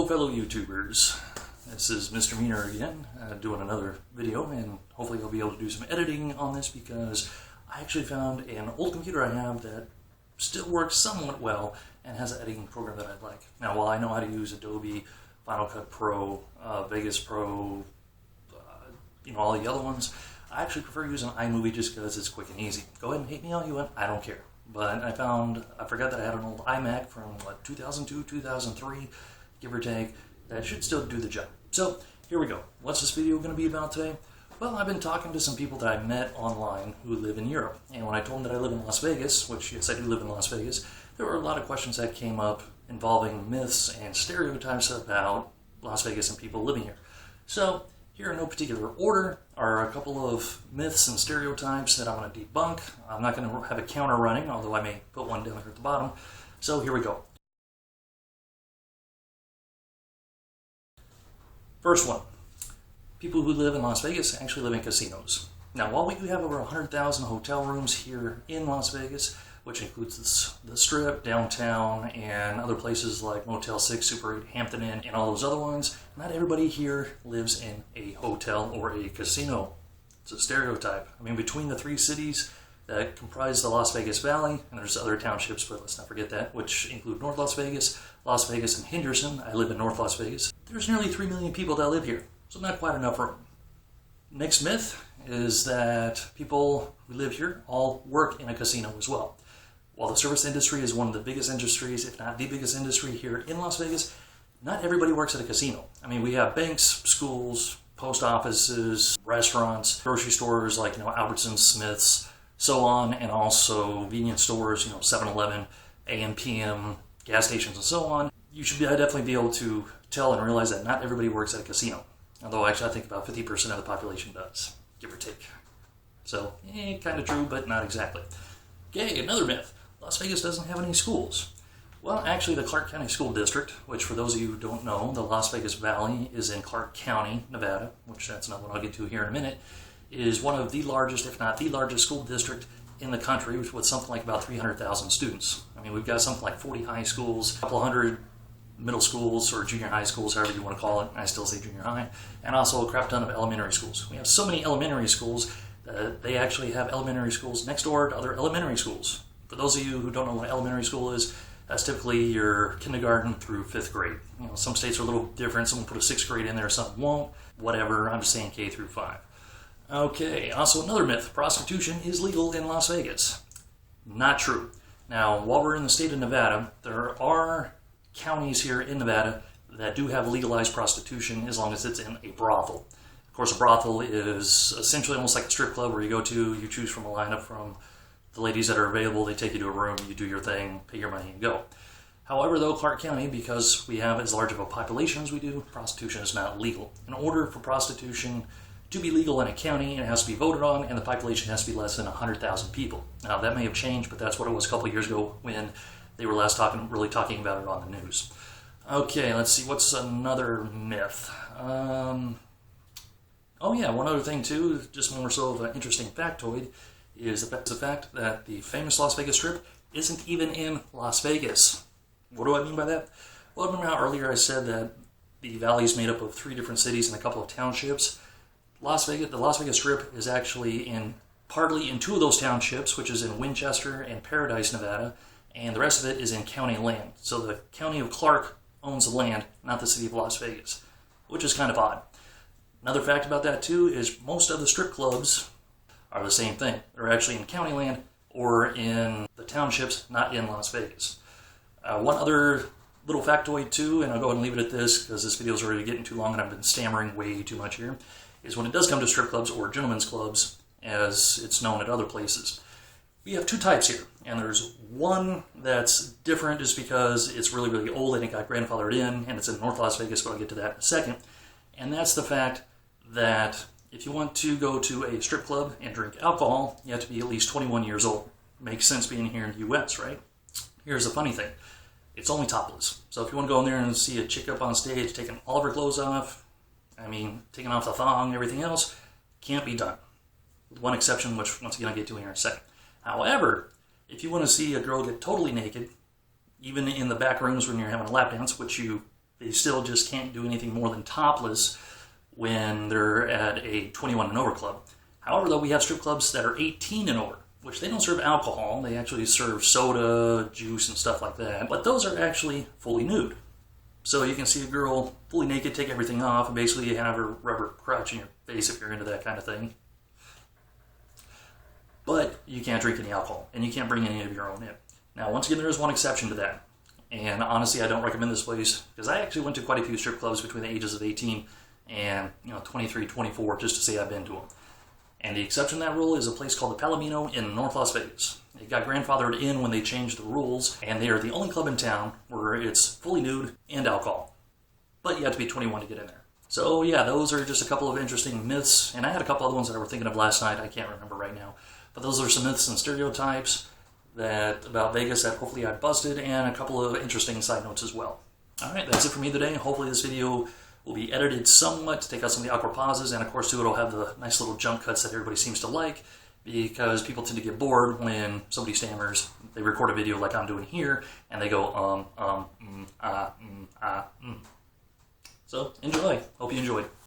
fellow YouTubers, this is Mr. Meaner again, doing another video, and hopefully I'll be able to do some editing on this because I actually found an old computer I have that still works somewhat well and has an editing program that I'd like. Now, while I know how to use Adobe, Final Cut Pro, Vegas Pro, all the other ones, I actually prefer using iMovie just because it's quick and easy. Go ahead and hate me all you want, I don't care. But I forgot that I had an old iMac from, 2002, 2003, give or take, that should still do the job. So, here we go. What's this video going to be about today? Well, I've been talking to some people that I met online who live in Europe. And when I told them that I live in Las Vegas, which, yes, I do live in Las Vegas, there were a lot of questions that came up involving myths and stereotypes about Las Vegas and people living here. So, here in no particular order are a couple of myths and stereotypes that I'm going to debunk. I'm not going to have a counter running, although I may put one down here at the bottom. So here we go. First one. People who live in Las Vegas actually live in casinos. Now, while we do have over 100,000 hotel rooms here in Las Vegas, which includes the Strip, downtown, and other places like Motel 6, Super 8, Hampton Inn, and all those other ones, not everybody here lives in a hotel or a casino. It's a stereotype. I mean, between the three cities that comprise the Las Vegas Valley, and there's other townships, but let's not forget that, which include North Las Vegas, and Henderson. I live in North Las Vegas. There's nearly 3 million people that live here, so not quite enough room. Next myth is that people who live here all work in a casino as well. While the service industry is one of the biggest industries, if not the biggest industry here in Las Vegas, not everybody works at a casino. I mean, we have banks, schools, post offices, restaurants, grocery stores like, Albertsons, Smith's, so on, and also convenience stores, 7-Eleven, AM, PM, gas stations, and so on. You should definitely be able to tell and realize that not everybody works at a casino. Although actually I think about 50% of the population does, give or take. So, kind of true, but not exactly. Okay, another myth. Las Vegas doesn't have any schools. Well, actually, the Clark County School District, which for those of you who don't know, the Las Vegas Valley is in Clark County, Nevada, which that's not what I'll get to here in a minute, is one of the largest, if not the largest school district in the country with something like about 300,000 students. I mean, we've got something like 40 high schools, a couple hundred middle schools or junior high schools, however you want to call it. I still say junior high. And also a crap ton of elementary schools. We have so many elementary schools that they actually have elementary schools next door to other elementary schools. For those of you who don't know what elementary school is, that's typically your kindergarten through 5th grade. Some states are a little different. Some will put a 6th grade in there, some won't. Whatever, I'm just saying K through 5. Okay, also another myth. Prostitution is legal in Las Vegas. Not true. Now, while we're in the state of Nevada, there are counties here in Nevada that do have legalized prostitution as long as it's in a brothel. Of course, a brothel is essentially almost like a strip club where you go to, you choose from a lineup from the ladies that are available, they take you to a room, you do your thing, pay your money, and go. However, though, Clark County, because we have as large of a population as we do, prostitution is not legal. In order for prostitution to be legal in a county, it has to be voted on, and the population has to be less than 100,000 people. Now, that may have changed, but that's what it was a couple of years ago when they were last really talking about it on the news. Okay, let's see, what's another myth? Oh yeah, one other thing too, just more so of an interesting factoid, is the fact that the famous Las Vegas Strip isn't even in Las Vegas. What do I mean by that? Well, remember how earlier I said that the valley is made up of 3 different cities and a couple of townships? The Las Vegas Strip is actually partly in 2 of those townships, which is in Winchester and Paradise, Nevada, and the rest of it is in county land. So the county of Clark owns the land, not the city of Las Vegas, which is kind of odd. Another fact about that too is most of the strip clubs are the same thing. They're actually in county land or in the townships, not in Las Vegas. One other little factoid too, and I'll go ahead and leave it at this because this video is already getting too long and I've been stammering way too much here, is when it does come to strip clubs or gentlemen's clubs, as it's known at other places, we have 2 types here. And there's one that's different just because it's really, really old and it got grandfathered in, and it's in North Las Vegas, but I'll get to that in a second. And that's the fact that if you want to go to a strip club and drink alcohol, you have to be at least 21 years old. Makes sense being here in the U.S., right? Here's the funny thing. It's only topless. So if you want to go in there and see a chick up on stage taking all of her clothes off, taking off the thong and everything else, can't be done. With one exception, which once again I'll get to here in a second. However, if you want to see a girl get totally naked, even in the back rooms when you're having a lap dance, which you They still just can't do anything more than topless when they're at a 21 and over club. However, though, we have strip clubs that are 18 and over, which they don't serve alcohol. They actually serve soda, juice, and stuff like that. But those are actually fully nude. So you can see a girl fully naked, take everything off, and basically you have her rubber crotch in your face if you're into that kind of thing. But you can't drink any alcohol, and you can't bring any of your own in. Now, once again, there is one exception to that. And honestly, I don't recommend this place, because I actually went to quite a few strip clubs between the ages of 18 and 23, 24, just to say I've been to them. And the exception to that rule is a place called the Palomino in North Las Vegas. It got grandfathered in when they changed the rules, and they are the only club in town where it's fully nude and alcohol. But you have to be 21 to get in there. So yeah, those are just a couple of interesting myths, and I had a couple other ones that I was thinking of last night, I can't remember right now. But those are some myths and stereotypes about Vegas that hopefully I busted, and a couple of interesting side notes as well. Alright, that's it for me today. Hopefully this video will be edited somewhat to take out some of the awkward pauses, and of course too it'll have the nice little jump cuts that everybody seems to like, because people tend to get bored when somebody stammers. They record a video like I'm doing here, and they go So enjoy. Hope you enjoyed.